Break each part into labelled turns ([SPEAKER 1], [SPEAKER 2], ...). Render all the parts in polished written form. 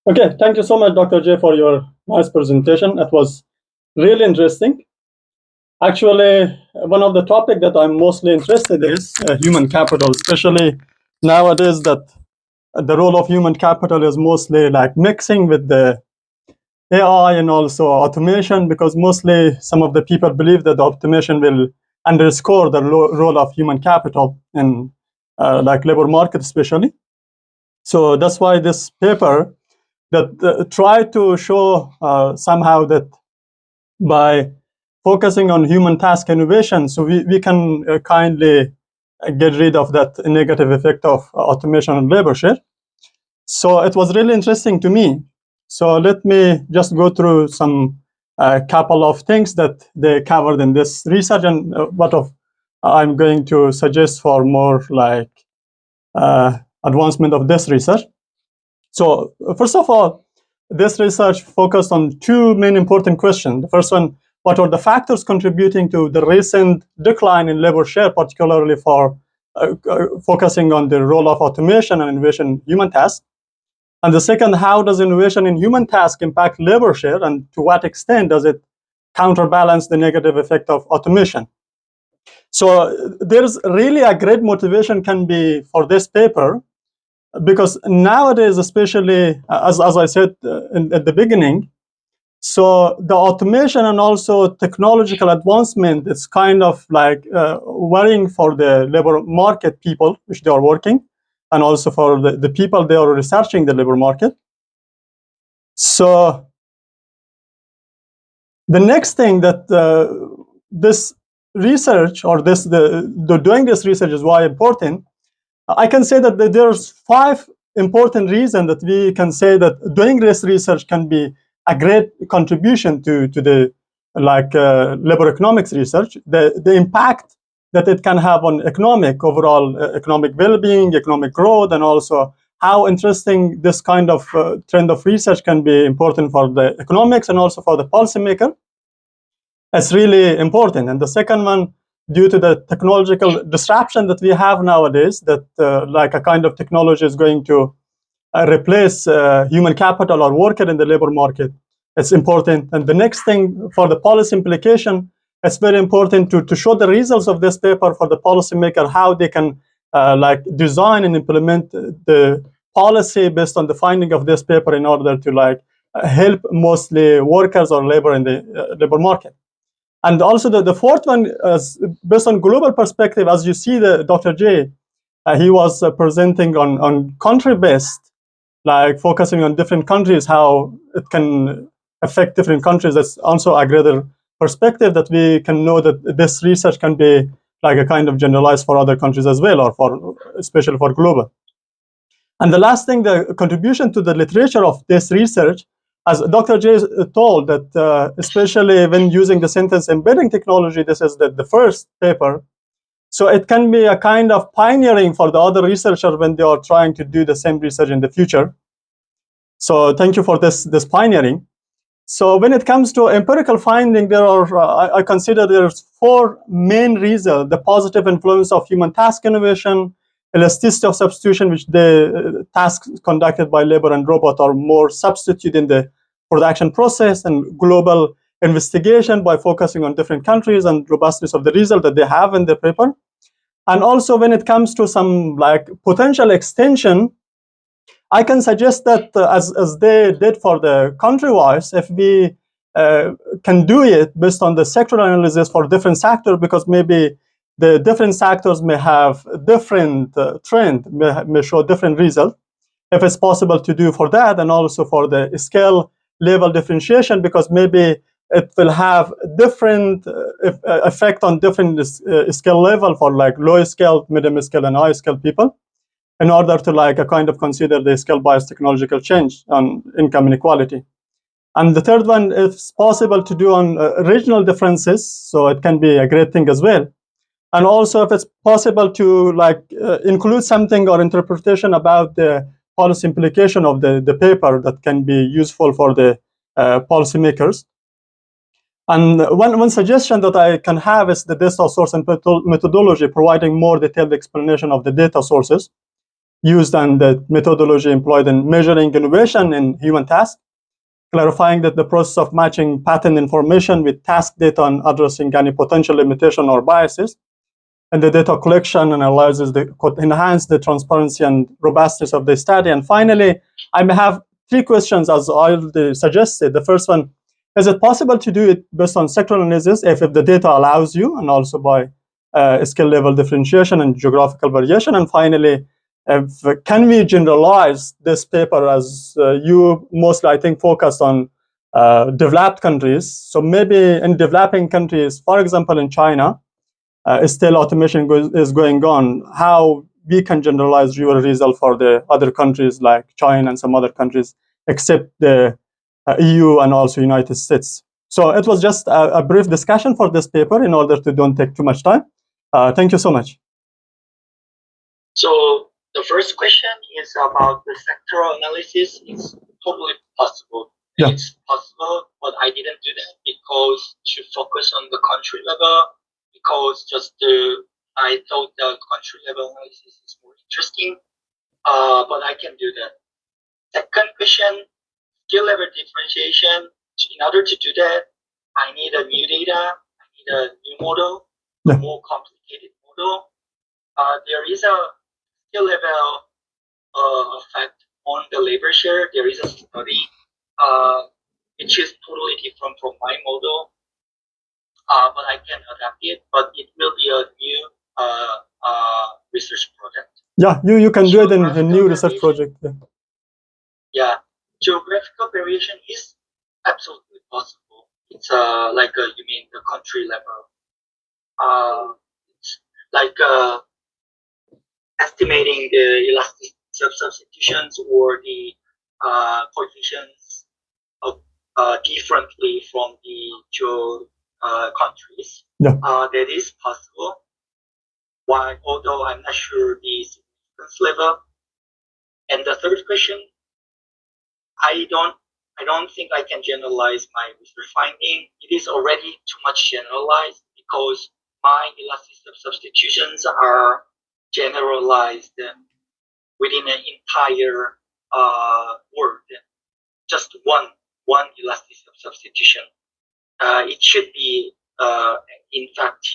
[SPEAKER 1] Okay, thank you so much, Dr. J, for your nice presentation. It was really interesting. Actually, one of the topic that I'm mostly interested in is human capital, especially nowadays that the role of human capital is mostly like mixing with the AI and also automation, because mostly some of the people believe that the automation will underscore the role of human capital in like labor market, especially. So that's why this paper that try to show somehow that by focusing on human task innovation, so we can kindly get rid of that negative effect of automation on labor share. So it was really interesting to me. So let me just go through some couple of things that they covered in this research and what of I'm going to suggest for more like advancement of this research. So first of all, this research focused on two main important questions. The first one, what are the factors contributing to the recent decline in labor share, particularly for focusing on the role of automation and innovation in human tasks? And the second, how does innovation in human tasks impact labor share, and to what extent does it counterbalance the negative effect of automation? So there's really a great motivation can be for this paper, because nowadays, especially as I said at the beginning, so the automation and also technological advancement is kind of like worrying for the labor market people which they are working, and also for the people they are researching the labor market. So the next thing that this research or the doing this research is why important. I can say that there's 5 important reasons that we can say that doing this research can be a great contribution to the labor economics research. The impact that it can have on overall economic well-being, economic growth, and also how interesting this kind of trend of research can be important for the economics and also for the policymaker. It's really important. And the second one, due to the technological disruption that we have nowadays, that like a kind of technology is going to replace human capital or worker in the labor market. It's important. And the next thing, for the policy implication, it's very important to show the results of this paper for the policymaker, how they can design and implement the policy based on the finding of this paper in order to help mostly workers or labor in the labor market. And also the fourth one is based on global perspective. As you see, the Dr. J, he was presenting on country-based, like focusing on different countries, how it can affect different countries. That's also a greater perspective that we can know that this research can be like a kind of generalized for other countries as well, or for especially for global. And the last thing, the contribution to the literature of this research, as Dr. J told, that especially when using the sentence embedding technology, this is the first paper. So it can be a kind of pioneering for the other researchers when they are trying to do the same research in the future. So thank you for this pioneering. So when it comes to empirical finding, there are, I consider there's 4 main reasons: the positive influence of human task innovation, elasticity of substitution, which the tasks conducted by labor and robot are more substitute in the production process, and global investigation by focusing on different countries and robustness of the result that they have in the paper. And also when it comes to some like potential extension, I can suggest that as they did for the country-wise, if we can do it based on the sectoral analysis for different sectors, because maybe the different sectors may have different trend, may show different results. If it's possible to do for that, and also for the scale level differentiation, because maybe it will have different effect on different scale level for like low scale, medium scale, and high scale people, in order to a kind of consider the scale bias technological change on income inequality. And the third one, it's possible to do on regional differences, so it can be a great thing as well. And also if it's possible to include something or interpretation about the policy implication of the paper that can be useful for the policymakers. And one suggestion that I can have is the data source and methodology, providing more detailed explanation of the data sources. used and the methodology employed in measuring innovation in human tasks, clarifying that the process of matching pattern information with task data and addressing any potential limitation or biases, and the data collection and analysis could enhance the transparency and robustness of the study. And finally, I may have three questions as I suggested. The first one, is it possible to do it based on sectoral analysis if the data allows you, and also by skill level differentiation and geographical variation? And finally, can we generalize this paper, as you mostly, I think, focused on developed countries? So maybe in developing countries, for example, in China, still automation is going on, how we can generalize your result for the other countries like China and some other countries, except the EU and also United States. So it was just a brief discussion for this paper in order to don't take too much time. Thank you so much.
[SPEAKER 2] So the first question is about the sectoral analysis. It's totally possible.
[SPEAKER 1] Yeah.
[SPEAKER 2] It's possible, but I didn't do that because to focus on the country level, because I thought the country level analysis is more interesting, but I can do that. Second question, skill level differentiation. In order to do that, I need a new data, I need a new model,
[SPEAKER 1] Yeah.
[SPEAKER 2] a more complicated model. There is a skill level effect on the labor share. There is a study which is totally different from my model, but I can adapt it. But it will be a new research project.
[SPEAKER 1] Yeah, you can do it in a new research project. Yeah.
[SPEAKER 2] Yeah, geographical variation is absolutely possible. It's you mean the country level. It's like estimating the elasticity of substitutions or the coefficients of differently from the two countries.
[SPEAKER 1] Yeah.
[SPEAKER 2] That is possible. Although I'm not sure the significance level. And the third question, I don't think I can generalize my research finding. It is already too much generalized because my elasticity of substitutions are generalized within an entire word. Just one elasticity of substitution. It should be, in fact,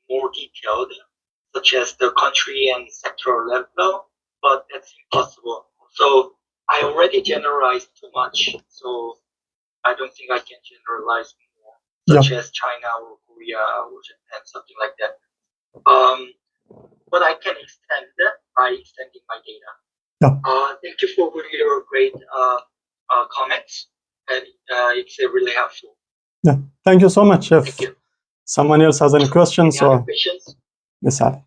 [SPEAKER 2] more detailed, such as the country and sectoral level, but that's impossible. So I already generalized too much, so I don't think I can generalize more, such as China or Korea or Japan, something like that. But I can extend that by extending my data.
[SPEAKER 1] Yeah.
[SPEAKER 2] Thank you for your great comments, and it's really helpful.
[SPEAKER 1] Yeah, thank you so much. If
[SPEAKER 2] Thank you.
[SPEAKER 1] someone else has any questions,
[SPEAKER 2] Any other questions?
[SPEAKER 1] Yes, Alex.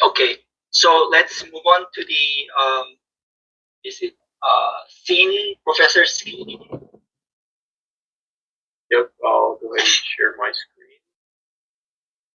[SPEAKER 2] Okay, so let's move on to the scene, Professor Scene.
[SPEAKER 3] Yep, I'll go ahead and share my screen.